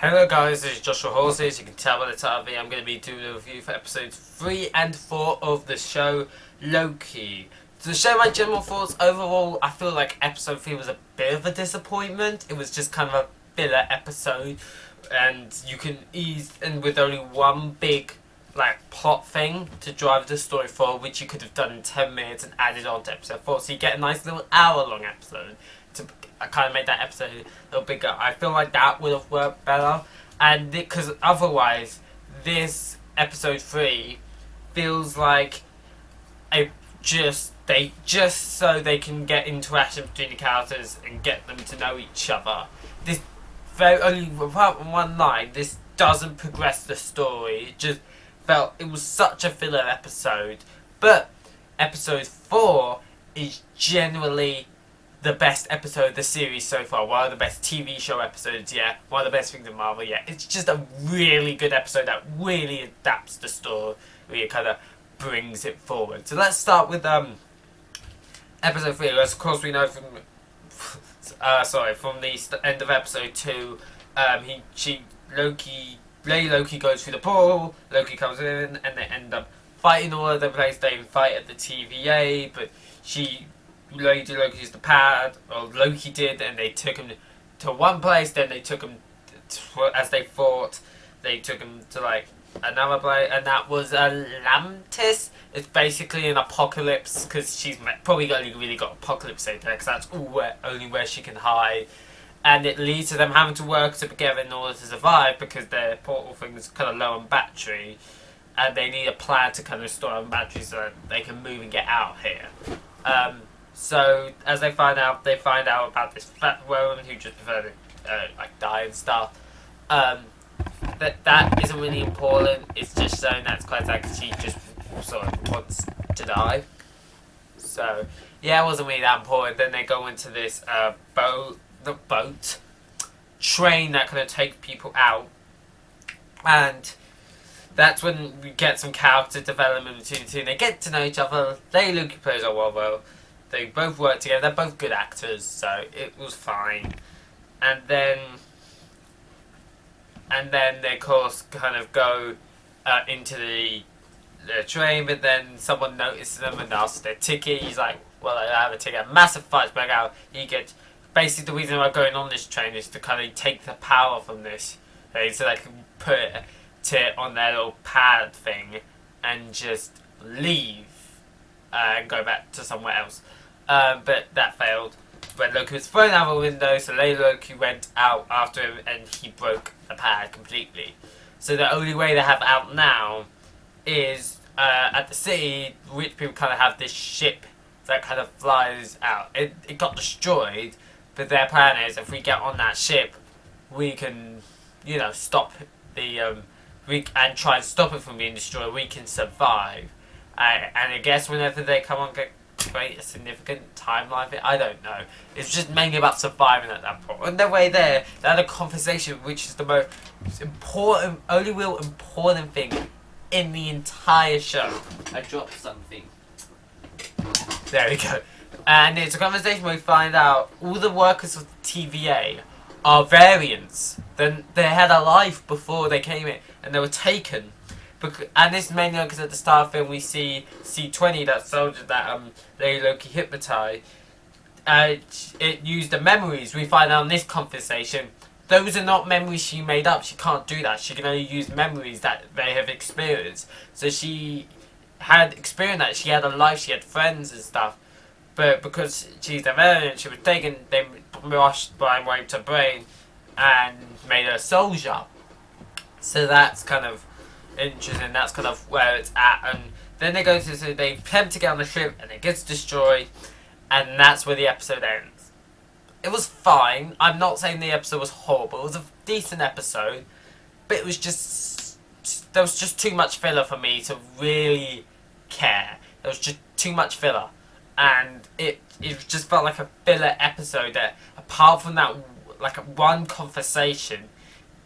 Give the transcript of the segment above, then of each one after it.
Hello guys, this is Joshua Hawes. As you can tell by the title of the video, I'm going to be doing a review for episodes 3 and 4 of the show Loki. To share my general thoughts, overall I feel like episode 3 was a bit of a disappointment. It was just kind of a filler episode, and you can ease in with only one big plot thing to drive the story forward, which you could have done in 10 minutes and added on to episode 4, so you get a nice little hour-long episode to kind of make that episode a little bigger. I feel like that would have worked better, and because otherwise this episode 3 feels like just so they can get interaction between the characters and get them to know each other. This very only apart from one line, this doesn't progress the story. It just felt it was such a filler episode. But episode 4 is generally the best episode of the series so far. One of the best TV show episodes, yeah. One of the best things in Marvel, yeah. It's just a really good episode that really adapts the story. Really kind of brings it forward. So let's start with episode 3. As of course we know from from the end of episode 2, Lady Loki goes through the portal. Loki comes in, and they end up fighting all over the place. They even fight at the TVA, but Lady Loki's the pad, or Loki did, and they took him to one place. Then they took him as they fought. They took him to another place, and that was Atlantis. It's basically an apocalypse because she's probably only really got apocalypse saved there because that's only where she can hide. And it leads to them having to work together in order to survive because their portal thing is kind of low on battery, and they need a plan to kind of store on batteries so that they can move and get out here. So as they find out about this fat woman who just preferred to die and stuff. That isn't really important. It's just showing that's quite like she just sort of wants to die. So yeah, it wasn't really that important. Then they go into this boat train that kind of takes people out, and that's when we get some character development between the two. They get to know each other. Lady Loki plays a well. They both work together. They're both good actors, so it was fine. And then they of course kind of go into the train, but then someone notices them and asks their ticket. He's like, "Well, I have a ticket." A massive fight back out. He gets basically the reason I'm going on this train is to kind of take the power from this, so they can put it on their little pad thing and just leave and go back to somewhere else. But that failed. When Loki was thrown out of the window, so Lady Loki went out after him and he broke the pad completely. So the only way they have out now is at the city. Rich people kind of have this ship that kind of flies out. It got destroyed, but their plan is if we get on that ship, we can, stop the and try and stop it from being destroyed. We can survive, and I guess whenever they come on, create a significant timeline of it. I don't know. It's just mainly about surviving at that point. On their way there, they had a conversation, which is the most important, only real important thing in the entire show. I dropped something. There we go. And it's a conversation where we find out all the workers of the TVA are variants. Then they had a life before they came in, and they were taken. And this is mainly because at the start of the film we see C-20, that soldier that Lady Loki hypnotized. It used the memories. We find out in this conversation, those are not memories she made up. She can't do that. She can only use memories that they have experienced. So she had experienced that. She had a life. She had friends and stuff. But because she's a variant, she was taken. They washed by wiped her brain and made her a soldier. So that's kind of interesting. That's kind of where it's at. And then they they attempt to get on the ship and it gets destroyed, and that's where the episode ends. It was fine. I'm not saying the episode was horrible. It was a decent episode, but it was there was just too much filler for me to really care. There was just too much filler, and it just felt like a filler episode that, apart from that one conversation,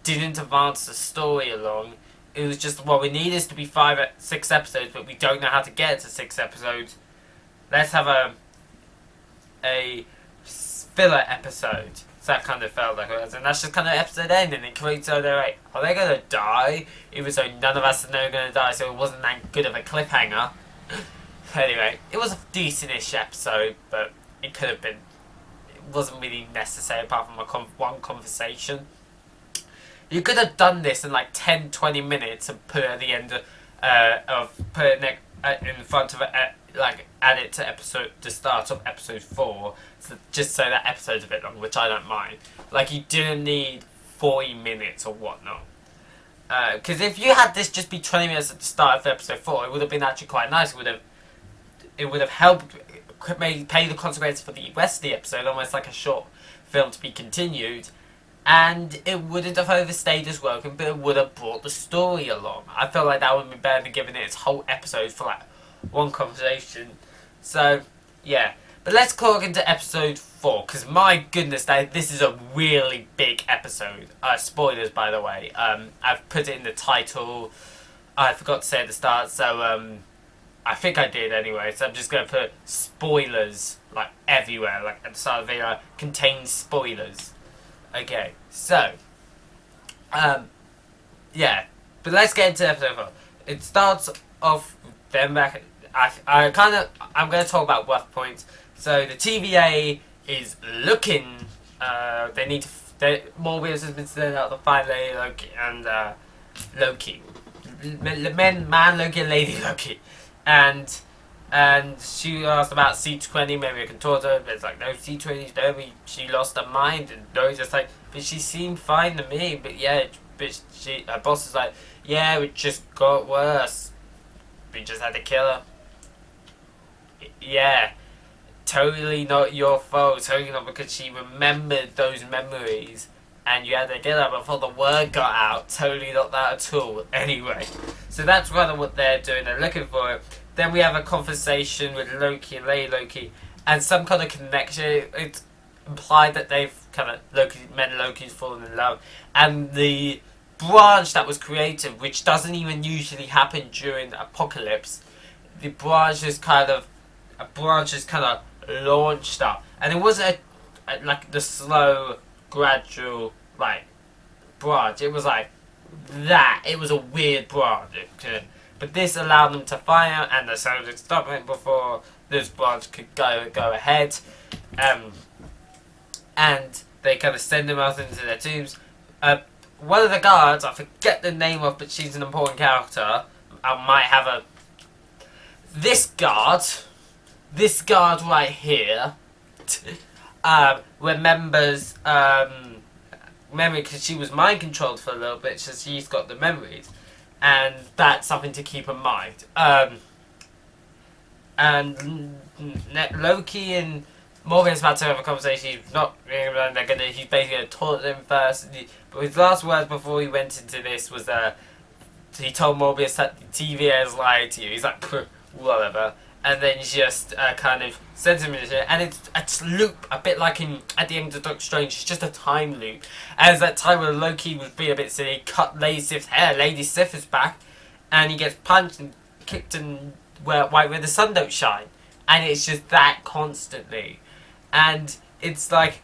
didn't advance the story along. It was just, well, we need this to be 6 episodes, but we don't know how to get it to 6 episodes. Let's have a filler episode. So that kind of felt like it was, and that's just kind of episode end, and it creates so they're like, are they gonna die? Even though none of us know they're gonna die, so it wasn't that good of a cliffhanger. Anyway, it was a decent-ish episode, but it could have been. It wasn't really necessary apart from one conversation. You could have done this in like 10-20 minutes and put it at the end put it in front of it, like add it to the start of episode 4, so just so that episode's a bit long, which I don't mind. Like, you didn't need 40 minutes or whatnot. Because if you had this just be 20 minutes at the start of episode 4, it would have been actually quite nice. It would have helped pay the consequences for the rest of the episode, almost like a short film to be continued. And it wouldn't have overstayed as well, but it would have brought the story along. I feel like that would be better than giving it its whole episode for like one conversation. So, yeah. But let's clock into episode 4, because my goodness, this is a really big episode. Spoilers, by the way. I've put it in the title. I forgot to say at the start, so I think I did anyway. So I'm just going to put spoilers like everywhere, like at the start of the video, contains spoilers. Okay, so, yeah, but let's get into episode 4. It starts off them back. I'm going to talk about rough points. So the TVA is looking. They need to. Morbius has been sent out to find Lady Loki and Loki, man Loki and Lady Loki, and she asked about C20, maybe I can talk to her, but it's like, no, C20's no, she lost her mind, and Loki's just like, but she seemed fine to me, but yeah, but her boss is like, yeah, it just got worse. We just had to kill her. Yeah, totally not your fault, totally not because she remembered those memories, and you had to kill her before the word got out, totally not that at all. Anyway, so that's kind of what they're doing, they're looking for it. Then we have a conversation with Loki and Lady Loki, and some kind of connection. It's implied that they've kind of Loki's fallen in love, and the branch that was created, which doesn't even usually happen during the apocalypse, the branch is kind of launched up, and it wasn't like the slow, gradual branch. It was like that. It was a weird branch. But this allowed them to fire, and the soldiers stopped it before this branch could go ahead. And they kind of send them out into their tombs. One of the guards, I forget the name of, but she's an important character. I might have a... This guard right here, remembers memory, because she was mind controlled for a little bit, so she's got the memories. And that's something to keep in mind. And Loki and Morgan's about to have a conversation. He's not really, he's basically going to taunt them first. But his last words before he went into this was he told Morbius that the TVA has lied to you. He's like, whatever. And then just kind of sends him into it. And it's a loop, a bit like at the end of Doctor Strange. It's just a time loop. As that time where Loki was being a bit silly, cut Lady Sif's hair. Lady Sif is back. And he gets punched and kicked and where the sun don't shine. And it's just that constantly. And it's like,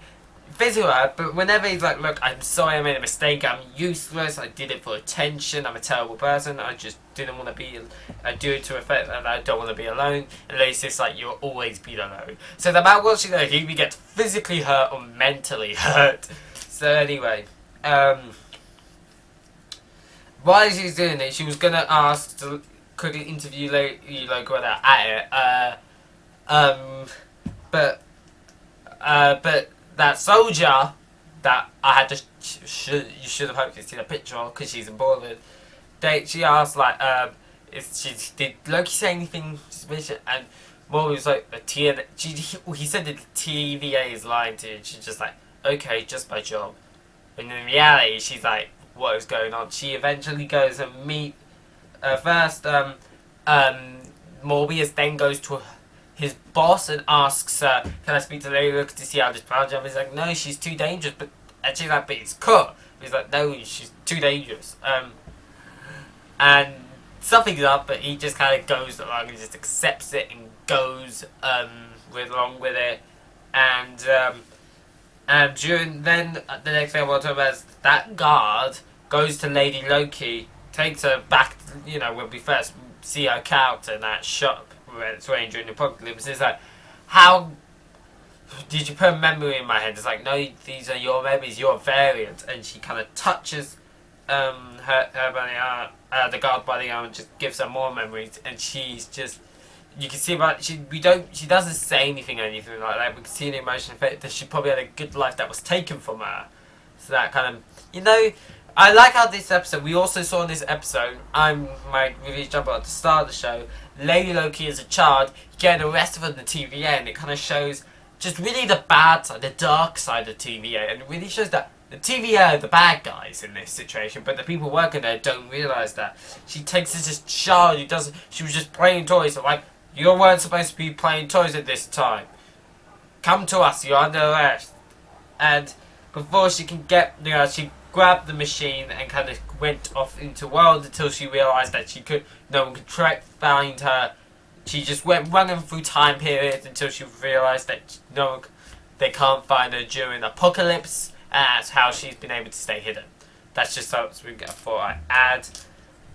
physical, but whenever he's like, look, I'm sorry I made a mistake, I'm useless, I did it for attention, I'm a terrible person, I just didn't want to be, I do it to effect that I don't want to be alone, and at least it's like, you'll always be alone. So the man watching that, he gets physically hurt or mentally hurt. So anyway, while she's doing it, she was going to ask to quickly interview Loki when they're at it, but that soldier that I had to you should have hoped to see the picture of because she's important. She asked did Loki say anything suspicious? And Morgan was like he said that the TVA is lying to you. And she's just like, okay, just my job. And in reality, she's like, what is going on? She eventually goes and meet first. Morbius then goes to his boss and asks, can I speak to Lady Loki to see how this plan job? He's like, no, she's too dangerous. And she's like, but it's cut. He's like, no, she's too dangerous. And something's up, but he just kind of goes along and just accepts it and goes along with it. And And the next thing I want to talk about is that guard goes to Lady Loki, takes her back, when we first see her character in that shop where it's raining during the apocalypse. It's like, how did you put a memory in my head? It's like, no, these are your memories, your variant. And she kind of touches her by the arm, the guard by the arm, and just gives her more memories. And she's just, you can see about she doesn't say anything or anything like that. We can see the emotion effect that she probably had a good life that was taken from her. So that kind of, I like how this episode, we also saw in this episode, my review jumper at the start of the show, Lady Loki as a child getting arrested from the TVA, and it kind of shows just really the bad side, the dark side of TVA, and it really shows that the TVA are the bad guys in this situation, but the people working there don't realise that. She takes this child she was just playing toys, so like, you weren't supposed to be playing toys at this time. Come to us, you're under arrest. And before she can she grabbed the machine and kind of went off into the world until she realised that no one could find her. She just went running through time periods until she realised that they can't find her during the apocalypse, and that's how she's been able to stay hidden. That's just something I thought I'd add.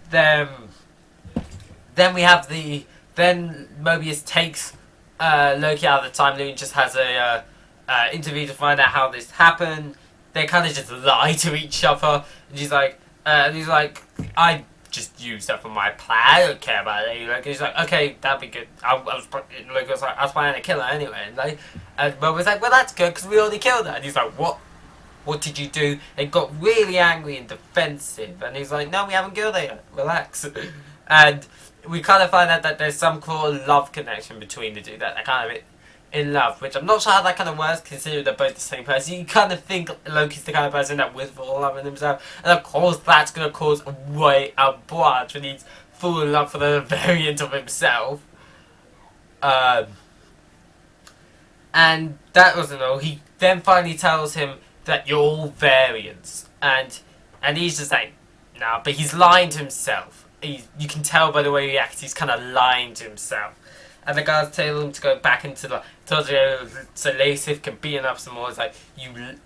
Then we have then Mobius takes Loki out of the time loop and just has a interview to find out how this happened. They kind of just lie to each other, and he's like, I just used that for my plan. I don't care about it. Like, he's like, okay, that'd be good. I was planning to kill her anyway. And Mobius was like, well, that's good because we already killed her. And he's like, what? What did you do? They got really angry and defensive, and he's like, no, we haven't killed her yet. Relax. And we kind of find out that there's some cool love connection between the two, that they're kind of in love, which I'm not sure how that kind of works, considering they're both the same person. You kind of think Loki's the kind of person that will fall in love with himself, and of course that's going to cause a branch when he's falling in love for the variant of himself. And that wasn't all. He then finally tells him that you're all variants, and he's just like, nah, but he's lying to himself. You can tell by the way he acts, he's kind of lying to himself. And the guys tell him to go back into the so Lasif can beat him up some more. It's like,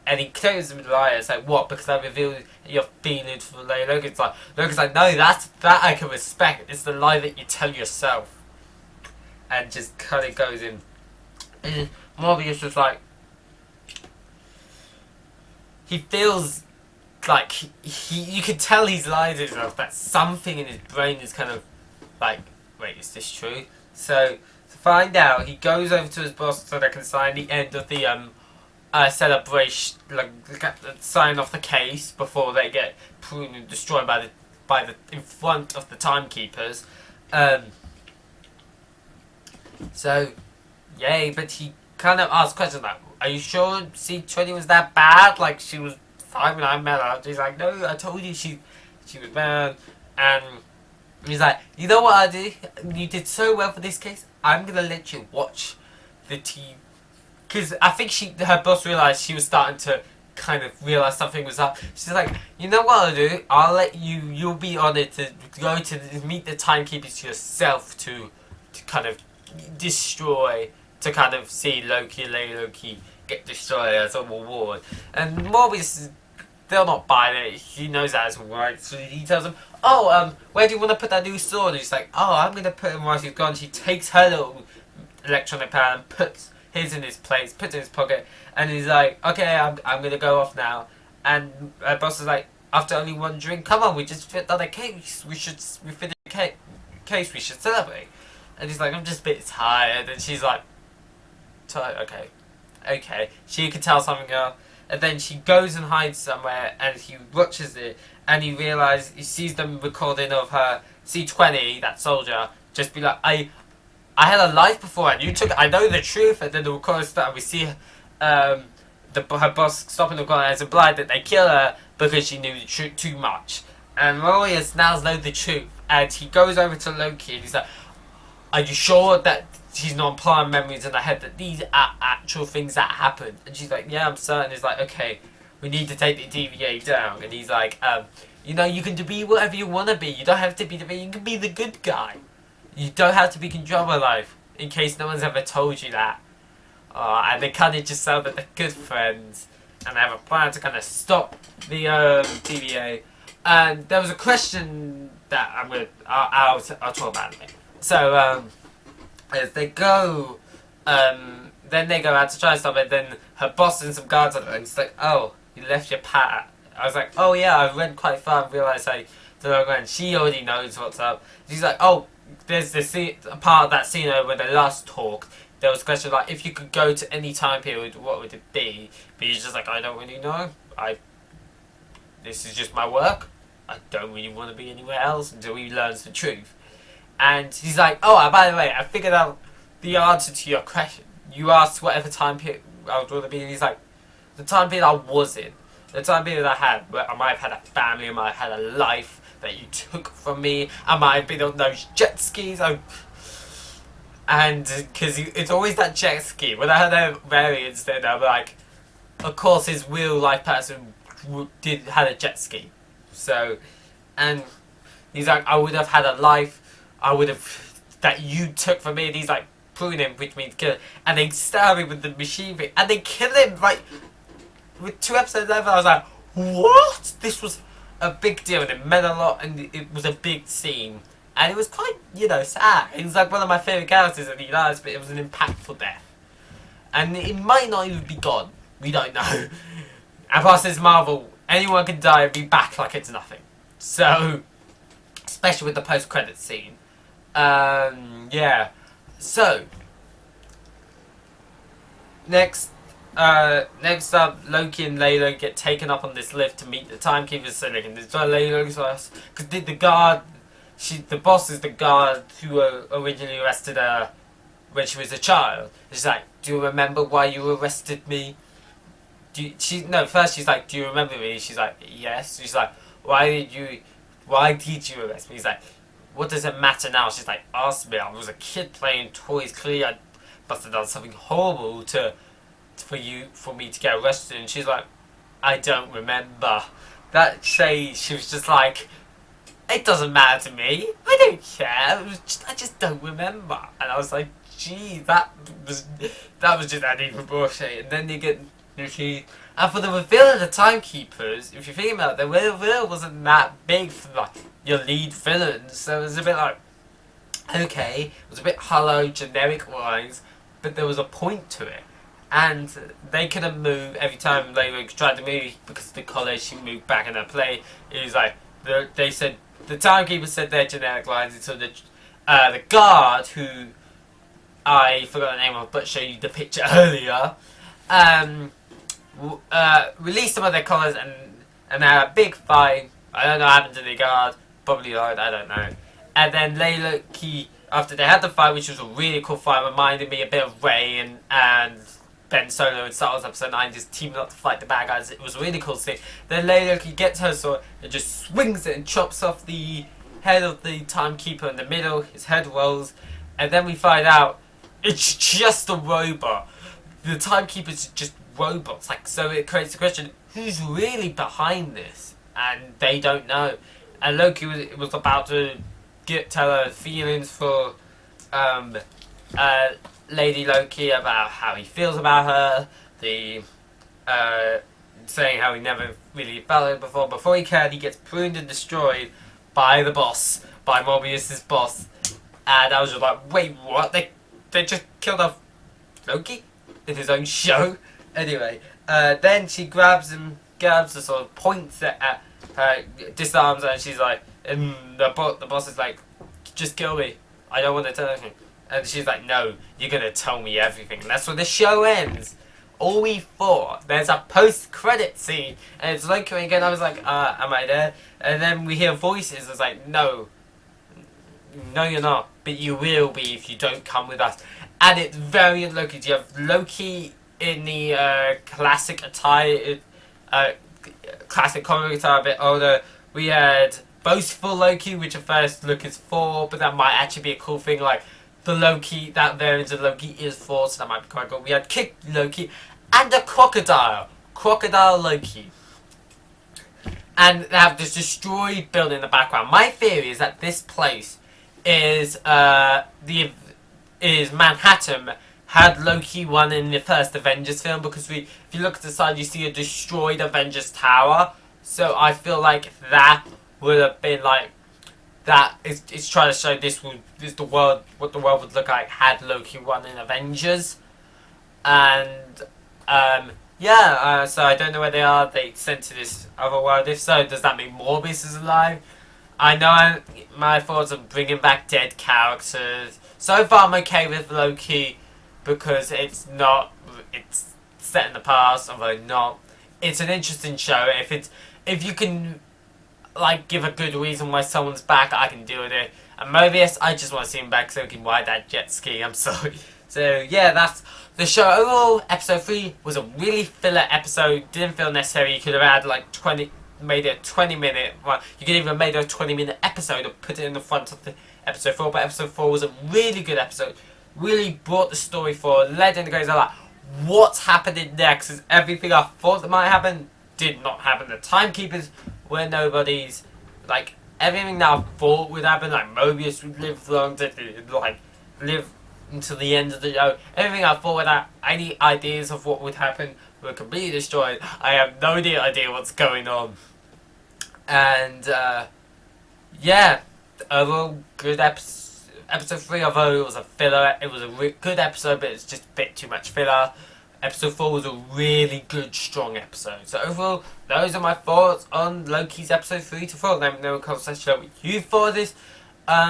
and he tells him to lie. It's like, what? Because I revealed your feelings for Loki's like, no, that I can respect. It's the lie that you tell yourself. And just kind of goes in. And Morbius was like, he feels like you can tell he's lying to himself, that something in his brain is kind of like, wait, is this true? So to find out, he goes over to his boss so they can sign the end of the celebration, sign off the case before they get pruned and destroyed by the in front of the timekeepers. So yay, but he kind of asks questions like, are you sure C20 was that bad? Like, she was fine when I met her. She's like, no, I told you she was bad. And he's like, you know what I do? You did so well for this case. I'm gonna let you watch the TV. Because I think her boss realised she was starting to kind of realise something was up. She's like, you know what I'll do? I'll let you'll be on it to go to meet the timekeepers yourself to kind of destroy, to kind of see Lady Loki get destroyed as a reward. And Morbius, they're not buying it. He knows that isn't right. So he tells them, oh, where do you want to put that new sword? And he's like, oh, I'm going to put him while she's gone. She takes her little electronic pad and puts his in his place, puts it in his pocket. And he's like, okay, I'm going to go off now. And her boss is like, after only one drink, come on, we just fit on a case. We finished the case, we should celebrate. And he's like, I'm just a bit tired. And she's like, okay. She can tell something else. And then she goes and hides somewhere, and he watches it, and he sees them recording of her C20, that soldier, just be like, I had a life before, and I know the truth. And then the recording starts, and we see her boss stopping the recording as implied that they kill her because she knew the truth too much. And Morbius now knows the truth, and he goes over to Loki, and he's like, are you sure that she's not implying memories in her head, that these are actual things that happened? And she's like, yeah, I'm certain. He's like, okay, we need to take the TVA down. And he's like, you can be whatever you want to be. You don't have to be you can be the good guy. You don't have to be controlled by life, in case no one's ever told you that. And they kind of just sound that they're good friends, and they have a plan to kind of stop the TVA. And there was a question that I'll talk about in a minute. So as they go, then they go out to try and stop it. Then her boss and some guards are there, and it's like, oh, you left your pat. I was like, oh yeah, I went quite far and realised and she already knows what's up. She's like, oh, there's this scene, a part of that scene where they last talked. There was a question like, if you could go to any time period, what would it be? But he's just like, I don't really know. This is just my work. I don't really want to be anywhere else until he learns the truth. And he's like, oh, by the way, I figured out the answer to your question. You asked whatever time period I would want to be, and he's like, the time period I was in. The time period I had, where I might have had a family, I might have had a life that you took from me, I might have been on those jet skis, and because it's always that jet ski. When I heard their variants, then I'm like, of course his real life person had a jet ski. So, and he's like, I would have had a life, I would have, that you took from me, and he's like, pruning him, which means kill him, and they stab him with the machine thing, and they kill him, right? With 2 episodes left, I was like, what? This was a big deal, and it meant a lot, and it was a big scene. And it was quite, sad. It was like one of my favourite characters in the lives, but it was an impactful death. And it might not even be gone. We don't know. And plus, it's Marvel. Anyone can die and be back like it's nothing. So, especially with the post-credits scene. Yeah. So, next up, Loki and Layla get taken up on this lift to meet the timekeepers. So they can destroy Layla's house. Because the guard, the boss is the guard who originally arrested her when she was a child. She's like, do you remember why you arrested me? First she's like, do you remember me? She's like, yes. She's like, why did you arrest me? He's like, what does it matter now? She's like, ask me. I was a kid playing toys. Clearly I must have done something horrible for me to get arrested. And she's like, I don't remember. That she was just like, it doesn't matter to me. I don't care. I just don't remember. And I was like, gee, that was just adding for bullshit. And then you get Loki. And for the reveal of the timekeepers, if you think about it, the reveal wasn't that big for like your lead villains. So it was a bit like, okay, it was a bit hollow, generic lines, but there was a point to it. And they couldn't move every time they tried to move because of the college. She moved back in her play. It was like they said the timekeepers said their generic lines until the guard, who I forgot the name of, but showed you the picture earlier, released some of their collars and they had a big fight. I don't know what happened to the guard. Probably died. I don't know. And then Loki, after they had the fight, which was a really cool fight, reminded me a bit of Ray and Ben Solo in Star Wars Episode 9 just teaming up to fight the bad guys. It was a really cool scene. Then Loki gets her sword and just swings it and chops off the head of the timekeeper in the middle. His head rolls. And then we find out it's just a robot. The timekeeper's just robots. So it creates the question, who's really behind this? And they don't know. And Loki was about to tell her feelings for Lady Loki about how he feels about her, saying how he never really felt it before. Before he cared, he gets pruned and destroyed by the boss, by Mobius's boss. And I was just like, wait, what? They just killed off Loki in his own show? Anyway, then she grabs the sword, points it at her, disarms her, and she's like, and the boss is like, just kill me. I don't want to tell anything. And she's like, no, you're going to tell me everything. And that's where the show ends. All we thought. There's a post-credit scene. And it's Loki again. I was like, am I there? And then we hear voices. I was like, no. No, you're not. But you will be if you don't come with us. And it's very Loki. You have Loki in the classic attire, classic comic attire, a bit older. We had boastful Loki, which at first look is Thor, but that might actually be a cool thing. Like, the Loki, that variant of Loki is Thor, so that might be quite cool. We had Kick Loki and a crocodile. Crocodile Loki. And they have this destroyed building in the background. My theory is that this place is Manhattan had Loki won in the first Avengers film, because if you look at the side, you see a destroyed Avengers Tower. So I feel like that would have been like that. It's trying to show this the world, what the world would look like had Loki won in Avengers. And yeah, so I don't know where they are. They sent to this other world. If so, does that mean Morbius is alive? I know my thoughts on bringing back dead characters. So far, I'm okay with Loki because it's set in the past, although not. It's an interesting show. If you can like give a good reason why someone's back, I can deal with it. And Mobius, I just want to see him back so he can ride that jet ski. I'm sorry. So yeah, that's the show. Overall, episode 3 was a really filler episode. Didn't feel necessary. You could have had like 20, made it a 20-minute. Well, you could even made it a 20-minute episode and put it in the front of the episode 4. But episode 4 was a really good episode. Really brought the story forward. Led in the goes like, what's happening next? Because everything I thought that might happen did not happen. The timekeepers were nobodies. Like everything that I thought would happen, like Mobius would live long to like live until the end of the show. Everything I thought without any ideas of what would happen were completely destroyed. I have no idea what's going on. And yeah, overall good episode 3, although it was a filler, it was a good episode, but it's just a bit too much filler. Episode 4 was a really good, strong episode. So overall, those are my thoughts on Loki's episode 3 to 4. Let me know in the comment section what you thought of this. Let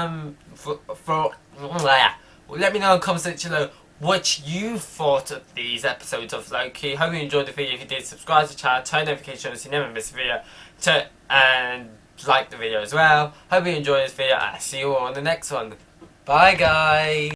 me know in the comment section below what you thought of these episodes of Loki. Hope you enjoyed the video. If you did, subscribe to the channel, turn notifications so you never miss a video, and like the video as well. Hope you enjoyed this video. I'll see you all on the next one. Bye guys.